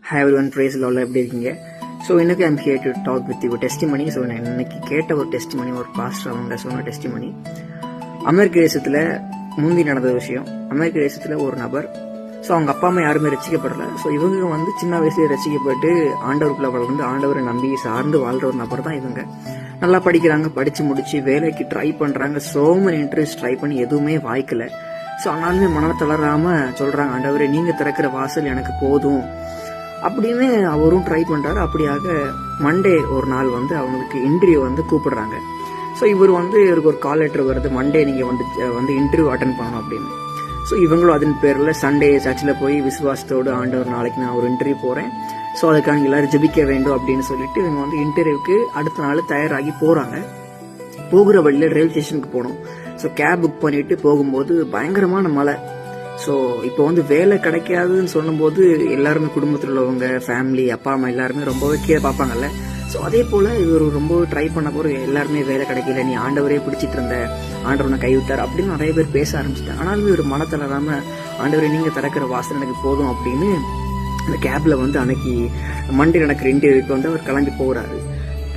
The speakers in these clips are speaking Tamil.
Hi everyone, praise Lord, எப்படி இருக்கீங்க? ஸோ இன்னைக்கு I'm here to talk with you testimony. ஸோ நான் இன்னைக்கு கேட்ட ஒரு டெஸ்டிமனி, ஒரு பாஸ்டர் அவங்க சொன்ன டெஸ்டிமனி. அமெரிக்க தேசத்தில் முந்தி நடந்த விஷயம். அமெரிக்க தேசத்தில் ஒரு நபர், ஸோ அவங்க அப்பா அம்மா யாருமே ரசிக்கப்படலை. ஸோ இவங்க சின்ன வயசுலேயே ரசிக்கப்பட்டு ஆண்டவருக்குள்ள வளர்ந்து ஆண்டவரை நம்பி சார்ந்து வாழ்கிற ஒரு நபர் தான் இவங்க. நல்லா படிக்கிறாங்க, படித்து முடிச்சு வேலைக்கு ட்ரை பண்ணுறாங்க. ஸோ மெனி இன்ட்ரெஸ்ட் ட்ரை பண்ணி எதுவுமே வாய்க்கலை. ஸோ ஆனாலுமே மனம் தளராமல் சொல்கிறாங்க, ஆண்டவரே நீங்கள் திறக்கிற வாசல் எனக்கு போதும் அப்படின்னு அவரும் ட்ரை பண்ணுறாரு. அப்படியாக மண்டே ஒரு நாள் அவங்களுக்கு இன்டர்வியூ கூப்பிடுறாங்க. ஸோ இவருக்கு ஒரு கால் லெட்டர் வருது, மண்டே நீங்கள் இன்டர்வியூ அட்டன் பண்ணணும் அப்படின்னு. ஸோ இவங்களும் அதன் பேரில் சண்டே சர்ச்சில் போய் விசுவாசத்தோடு ஆண்டவர் நாளைக்கு நான் ஒரு இன்டர்வியூ போகிறேன், ஸோ அதுக்காக எல்லாரும் ஜெபிக்க வேண்டும் அப்படின்னு சொல்லிட்டு இவங்க இன்டர்வியூக்கு அடுத்த நாள் தயாராகி போகிறாங்க. போகிற வழியில் ரயில்வே ஸ்டேஷனுக்கு போகணும். ஸோ கேப் புக் பண்ணிட்டு போகும்போது பயங்கரமான மழை. ஸோ இப்போ வேலை கிடைக்காதுன்னு சொல்லும்போது எல்லாருமே குடும்பத்தில் உள்ளவங்க, ஃபேமிலி, அப்பா அம்மா எல்லாருமே ரொம்பவே கீழே பார்ப்பாங்கல்ல. ஸோ அதே போல் இவர் ரொம்ப ட்ரை பண்ண போகிற எல்லாருமே வேலை கிடைக்கல, நீ ஆண்டவரே பிடிச்சிட்டு இருந்த, ஆண்டவனை கைவிட்டார் அப்படின்னு நிறைய பேர் பேச ஆரம்பிச்சிட்டாங்க. ஆனாலுமே ஒரு மனத்தளராமல் ஆண்டவரே நீங்கள் திறக்கிற வாசல் எனக்கு போதும் அப்படின்னு அந்த கேப்ல அன்னைக்கு மண்டே நடக்கிற இன்டர்வியூக்கு அவர் கிளம்பி போகிறாரு.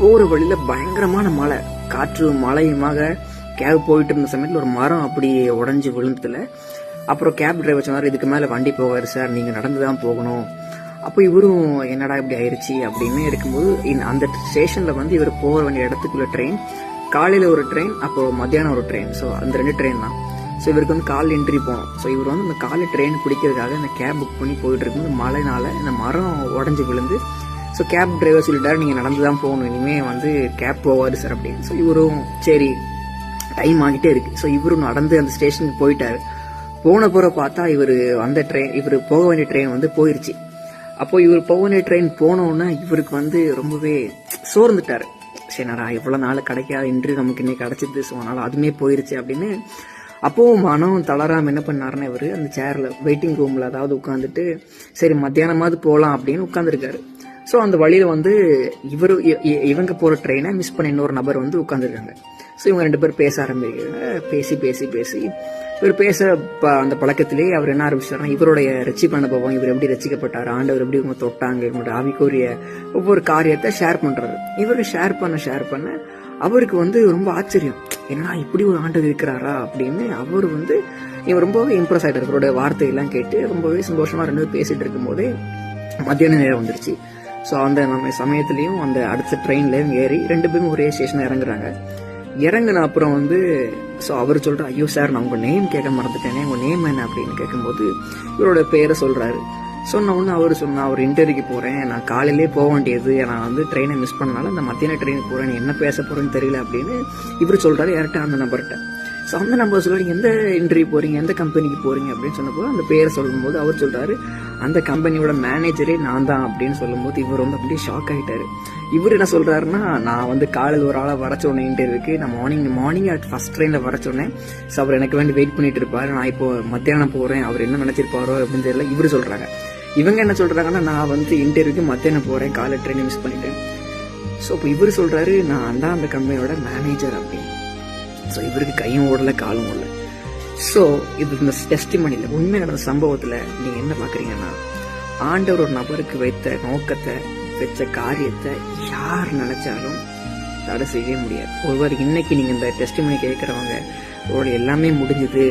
போகிற வழியில் பயங்கரமான மழை, காற்று மழையுமாக கேப் போயிட்டு இருந்த சமயத்தில் ஒரு மரம் அப்படி உடஞ்சி விழுந்ததில் அப்புறம் கேப் டிரைவர் சொன்னார், இதுக்கு மேலே வண்டி போகாது சார், நீங்கள் நடந்து தான் போகணும். அப்போ இவரும் என்னடா இப்படி ஆயிடுச்சு அப்படின்னு இருக்கும்போது அந்த ஸ்டேஷனில் இவர் போக வேண்டிய இடத்துக்குள்ள ட்ரெயின், காலையில் ஒரு ட்ரெயின், அப்போ மத்தியானம் ஒரு ட்ரெயின். ஸோ அந்த 2 ட்ரெயின் தான். ஸோ இவருக்கு கால் என்ட்ரி போகணும். ஸோ இவர் அந்த காலை ட்ரெயின் பிடிக்கிறதுக்காக அந்த கேப் புக் பண்ணி போயிட்டு இருக்கும்போது மழைனால இந்த மரம் உடஞ்சி விழுந்து, ஸோ கேப் டிரைவர் சொல்லிட்டாரு, நீங்கள் நடந்து தான் போகணும், இனிமேல் கேப் போகாது சார் அப்படின்னு. ஸோ இவரும் சரி டைம் ஆகிட்டே இருக்கு. ஸோ இவரும் நடந்து அந்த ஸ்டேஷனுக்கு போயிட்டாரு. போன போகிற பார்த்தா இவர் போக வேண்டிய ட்ரெயின் போயிருச்சு. அப்போ இவர் போக வேண்டிய ட்ரெயின் போனோன்னா இவருக்கு ரொம்பவே சோர்ந்துட்டாரு. சரி நான் இவ்வளோ நாள் கிடைக்காத இன்டர்வியூ நமக்கு இன்னைக்கு கிடைச்சிது, ஸோ அதனால அதுமே போயிருச்சு அப்படின்னு. அப்போவும் மனம் தளராமல் என்ன பண்ணாருன்னா இவர் அந்த சேரில் வெயிட்டிங் ரூமில் உட்காந்துட்டு சரி மத்தியானமாவது போகலாம் அப்படின்னு உட்காந்துருக்காரு. ஸோ அந்த வழியில் இவங்க போகிற ட்ரெயினை மிஸ் பண்ண இன்னொரு நபர் உட்காந்துருக்காங்க. ஸோ இவங்க 2 பேர் பேச ஆரம்பிக்கிறாங்க. பேசி இவர் பேச அந்த பழக்கத்திலேயே அவர் என்ன ஆரம்பிச்சாருன்னா இவருடைய ரட்சிப்பு அனுபவம், இவர் எப்படி ரசிக்கப்பட்டார், ஆண்டவர் எப்படி இவங்க தொட்டாங்க, இவங்களோட ஆவிக்குரிய ஒவ்வொரு காரியத்தை ஷேர் பண்றாரு. இவரு ஷேர் பண்ண அவருக்கு ரொம்ப ஆச்சரியம், என்ன இப்படி ஒரு ஆண்டவர் இருக்கிறாரா அப்படின்னு. அவர் இவர் ரொம்பவே இம்ப்ரெஸ் ஆயிட்டார். இவருடைய வார்த்தையெல்லாம் கேட்டு ரொம்பவே சந்தோஷமா 2 பேரும் பேசிட்டு இருக்கும் போதே மத்தியான நேரம் வந்துருச்சு. ஸோ அந்த நம்ம சமயத்திலையும் அந்த அடுத்த ட்ரெயின்ல ஏறி 2 பேரும் ஒரே ஸ்டேஷன் இறங்குறாங்க. இறங்கின அப்புறம் ஸோ அவர் சொல்ற, ஐயோ சார் நான் உங்க நேம் கேட்க மறந்துட்டேனே, உங்க நேம் என்ன அப்படின்னு கேட்கும்போது இவரோட பேரை சொல்றாரு. சொன்ன உடனே அவர் இன்டர்வியூக்கு போறேன், நான் காலையிலே போக வேண்டியது, நான் ட்ரெயினை மிஸ் பண்ணனால அந்த மத்தியான ட்ரெயினுக்கு போறேன், என்ன பேச போறேன்னு தெரியல அப்படின்னு இவர் சொல்றாரு யார்கிட்ட, அந்த நபர்கிட்ட. ஸோ அந்த நம்பர் சொல்றாரு, எந்த இன்டர்வியூ போறீங்க, எந்த கம்பெனிக்கு போறீங்க அப்படின்னு சொன்னபோது அந்த பேரை சொல்லும்போது அவர் சொல்றாரு, அந்த கம்பெனியோட மேனேஜரே நான் தான் அப்படின்னு சொல்லும்போது இவர் அப்படியே ஷாக் ஆகிட்டாரு. இவர் என்ன சொல்றாருன்னா, நான் காலையில் ஒரு ஆளை வர சொன்னேன் இன்டர்வியூக்கு, நான் மார்னிங் ஃபர்ஸ்ட் ட்ரெயினில் வர சொன்னேன், ஸோ அவர் எனக்கு வேண்டி வெயிட் பண்ணிட்டு இருப்பாரு, நான் இப்போ மத்தியானம் போறேன், அவர் என்ன நினைச்சிருப்பாரோ அப்படின்னு தெரியல. இவர் சொல்றாங்க. இவங்க என்ன சொல்றாங்கன்னா, நான் இன்டர்வியூக்கு மத்தியானம் போறேன், காலை ட்ரெயினை மிஸ் பண்ணிட்டேன். ஸோ இப்போ இவர் சொல்றாரு, நான் தான் அந்த கம்பெனியோட மேனேஜர் அப்படின்னு. ஸோ இவருக்கு கையும் ஓடல காலும் ஓடல. ஸோ இந்த டெஸ்டிமனியில் உண்மை நடந்த சம்பவத்தில் நீங்கள் என்ன பார்க்குறீங்கன்னா, ஆண்டவர் ஒரு நபருக்கு வைத்த நோக்கத்தை, வச்ச காரியத்தை யார் நினைச்சாலும் தடை செய்யவே முடியாது. ஒருவர் இன்னைக்கு நீங்கள் இந்த டெஸ்டிமனி கேட்குறவங்க உங்களோட எல்லாமே முடிஞ்சுது,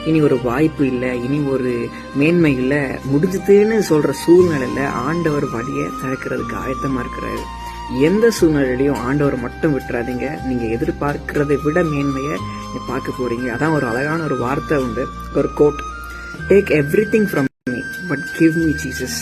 இனி ஒரு வாய்ப்பு இல்லை, இனி ஒரு மேன்மை இல்லை, முடிஞ்சுதுன்னு சொல்கிற சூழ்நிலையில் ஆண்டவர் வழியை திறக்கிறதுக்கு ஆயத்தமாக இருக்கிறாரு. எந்த சூழ்நிலையிலையும் ஆண்டவர் மட்டும் விட்டுறாதீங்க. நீங்க எதிர்பார்க்கிறதை விட மேன்மையை நீங்க பார்க்க போறீங்க. அதான் ஒரு அழகான ஒரு வார்த்தை உண்டு, ஒரு quote, take everything from me but give me Jesus.